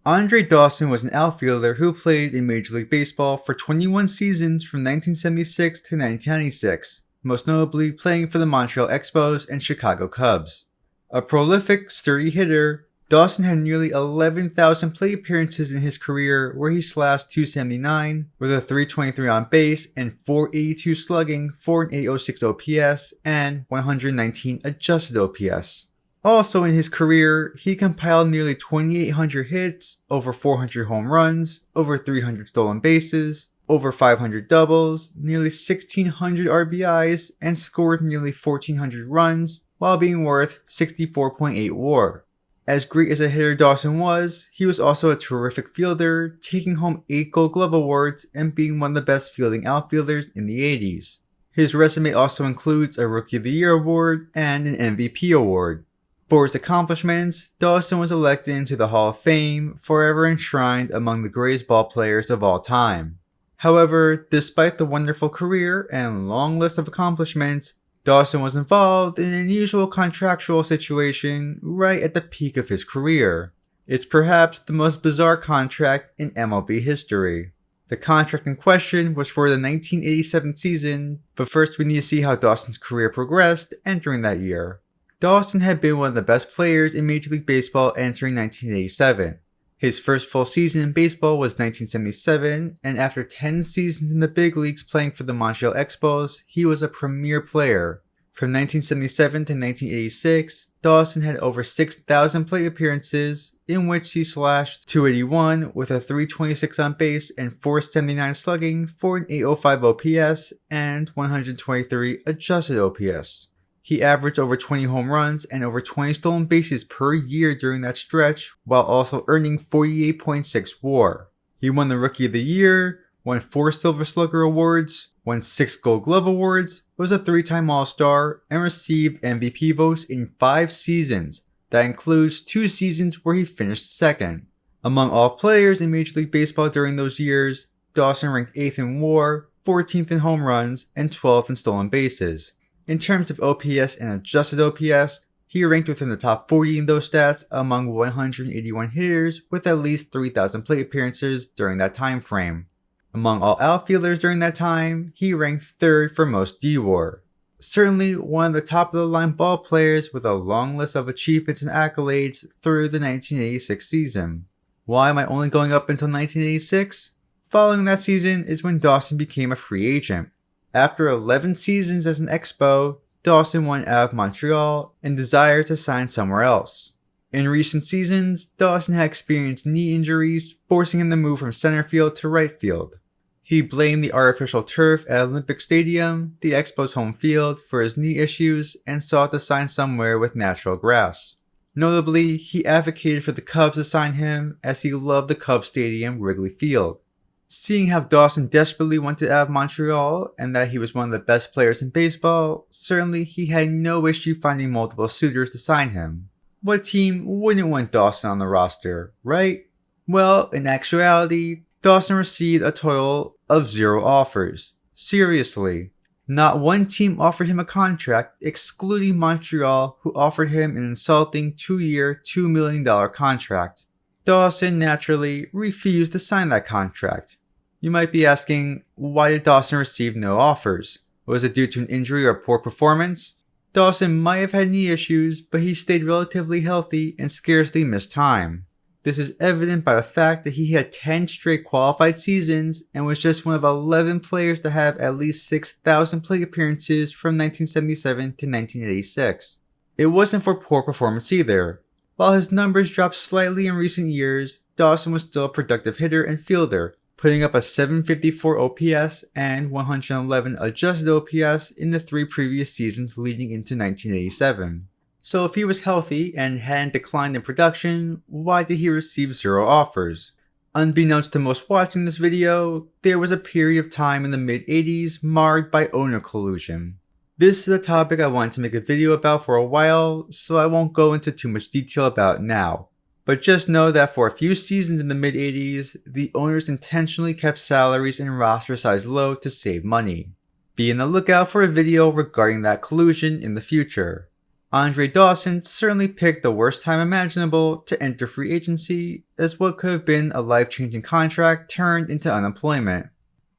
Andre Dawson was an outfielder who played in Major League Baseball for 21 seasons from 1976 to 1996, most notably playing for the Montreal Expos and Chicago Cubs. A prolific, sturdy hitter, Dawson had nearly 11,000 plate appearances in his career where he slashed .279 with a .323 on base and .482 slugging for an .806 OPS and 119 adjusted OPS. Also in his career, he compiled nearly 2,800 hits, over 400 home runs, over 300 stolen bases, over 500 doubles, nearly 1,600 RBIs, and scored nearly 1,400 runs while being worth 64.8 WAR. As great as a hitter Dawson was, he was also a terrific fielder, taking home 8 Gold Glove awards and being one of the best fielding outfielders in the 80s. His resume also includes a Rookie of the Year award and an MVP award. For his accomplishments, Dawson was elected into the Hall of Fame, forever enshrined among the greatest ball players of all time. However, despite the wonderful career and long list of accomplishments, Dawson was involved in an unusual contractual situation right at the peak of his career. It's perhaps the most bizarre contract in MLB history. The contract in question was for the 1987 season, but first we need to see how Dawson's career progressed entering that year. Dawson had been one of the best players in Major League Baseball entering 1987. His first full season in baseball was 1977, and after 10 seasons in the big leagues playing for the Montreal Expos, he was a premier player. From 1977 to 1986, Dawson had over 6,000 plate appearances, in which he slashed .281 with a .326 on base and .479 slugging for an .805 OPS and 123 adjusted OPS. He averaged over 20 home runs and over 20 stolen bases per year during that stretch, while also earning 48.6 WAR. He won the Rookie of the Year, won 4 Silver Slugger awards, won 6 Gold Glove awards, was a 3-time All-Star, and received MVP votes in 5 seasons. That includes 2 seasons where he finished second. Among all players in Major League Baseball during those years, Dawson ranked 8th in WAR, 14th in home runs, and 12th in stolen bases. In terms of OPS and adjusted OPS, he ranked within the top 40 in those stats among 181 hitters with at least 3,000 plate appearances during that time frame. Among all outfielders during that time, he ranked 3rd for most DWAR. Certainly one of the top-of-the-line ball players with a long list of achievements and accolades through the 1986 season. Why am I only going up until 1986? Following that season is when Dawson became a free agent. After 11 seasons as an Expo, Dawson went out of Montreal and desired to sign somewhere else. In recent seasons, Dawson had experienced knee injuries, forcing him to move from center field to right field. He blamed the artificial turf at Olympic Stadium, the Expos' home field, for his knee issues and sought to sign somewhere with natural grass. Notably, he advocated for the Cubs to sign him as he loved the Cubs stadium, Wrigley Field. Seeing how Dawson desperately wanted out of Montreal and that he was one of the best players in baseball, certainly he had no issue finding multiple suitors to sign him. What team wouldn't want Dawson on the roster, right? Well, in actuality, Dawson received a total of 0 offers. Seriously. Not one team offered him a contract, excluding Montreal, who offered him an insulting 2-year, $2 million contract. Dawson naturally refused to sign that contract. You might be asking, why did Dawson receive no offers? Was it due to an injury or poor performance? Dawson might have had knee issues, but he stayed relatively healthy and scarcely missed time. This is evident by the fact that he had 10 straight qualified seasons and was just one of 11 players to have at least 6,000 plate appearances from 1977 to 1986. It wasn't for poor performance either. While his numbers dropped slightly in recent years, Dawson was still a productive hitter and fielder, putting up a .754 OPS and 111 adjusted OPS in the 3 previous seasons leading into 1987. So if he was healthy and hadn't declined in production, why did he receive 0 offers? Unbeknownst to most watching this video, there was a period of time in the mid-80s marred by owner collusion. This is a topic I wanted to make a video about for a while, so I won't go into too much detail about it now. But just know that for a few seasons in the mid-80s, the owners intentionally kept salaries and roster size low to save money. Be on the lookout for a video regarding that collusion in the future. Andre Dawson certainly picked the worst time imaginable to enter free agency, as what could have been a life-changing contract turned into unemployment.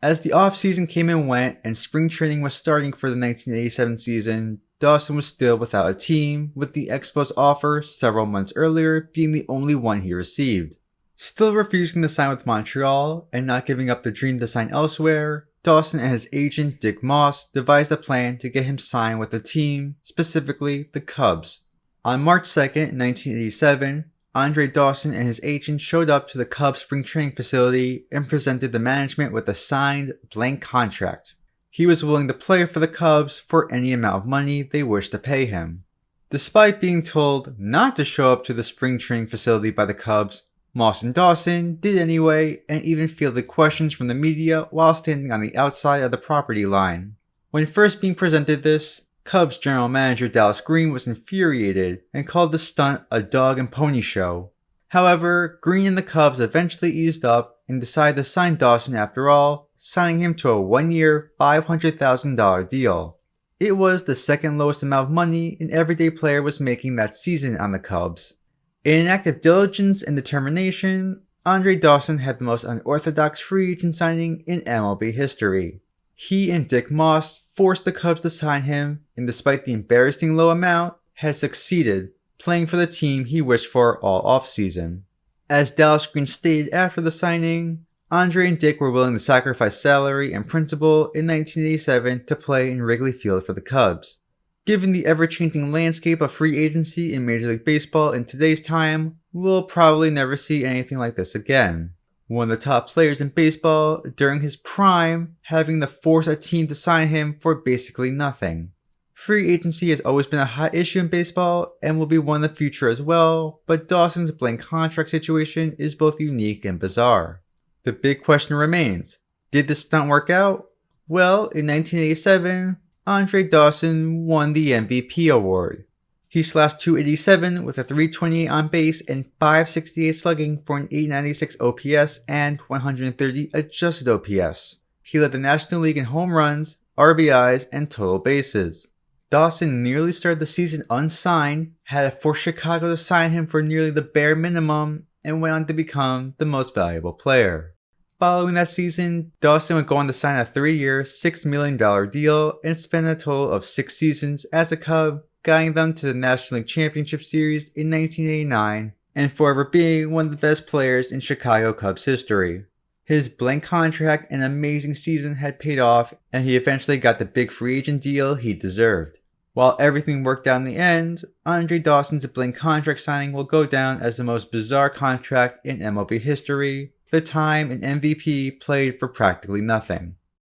As the offseason came and went and spring training was starting for the 1987 season, Dawson was still without a team, with the Expos' offer several months earlier being the only one he received. Still refusing to sign with Montreal and not giving up the dream to sign elsewhere, Dawson and his agent Dick Moss devised a plan to get him signed with the team, specifically the Cubs. On March 2nd, 1987, Andre Dawson and his agent showed up to the Cubs spring training facility and presented the management with a signed blank contract. He was willing to play for the Cubs for any amount of money they wished to pay him. Despite being told not to show up to the spring training facility by the Cubs, Moss and Dawson did anyway and even fielded questions from the media while standing on the outside of the property line. When first being presented this, Cubs general manager Dallas Green was infuriated and called the stunt a dog and pony show. However, Green and the Cubs eventually eased up and decided to sign Dawson after all, signing him to a 1-year, $500,000 deal. It was the second lowest amount of money an everyday player was making that season on the Cubs. In an act of diligence and determination, Andre Dawson had the most unorthodox free agent signing in MLB history. He and Dick Moss forced the Cubs to sign him, and despite the embarrassing low amount, had succeeded, playing for the team he wished for all offseason. As Dallas Green stated after the signing, Andre and Dick were willing to sacrifice salary and principal in 1987 to play in Wrigley Field for the Cubs. Given the ever-changing landscape of free agency in Major League Baseball in today's time, we'll probably never see anything like this again. One of the top players in baseball during his prime, having to force a team to sign him for basically nothing. Free agency has always been a hot issue in baseball and will be one in the future as well, but Dawson's blank contract situation is both unique and bizarre. The big question remains, did the stunt work out? Well, in 1987, Andre Dawson won the MVP award. He slashed .287 with a .328 on base and .568 slugging for an .896 OPS and 130 adjusted OPS. He led the National League in home runs, RBIs, and total bases. Dawson nearly started the season unsigned, had to force Chicago to sign him for nearly the bare minimum, and went on to become the most valuable player. Following that season, Dawson would go on to sign a 3-year, $6 million deal and spend a total of 6 seasons as a Cub, guiding them to the National League Championship Series in 1989 and forever being one of the best players in Chicago Cubs history. His blank contract and amazing season had paid off, and he eventually got the big free agent deal he deserved. While everything worked out in the end, Andre Dawson's blank contract signing will go down as the most bizarre contract in MLB history, the time an MVP played for practically nothing.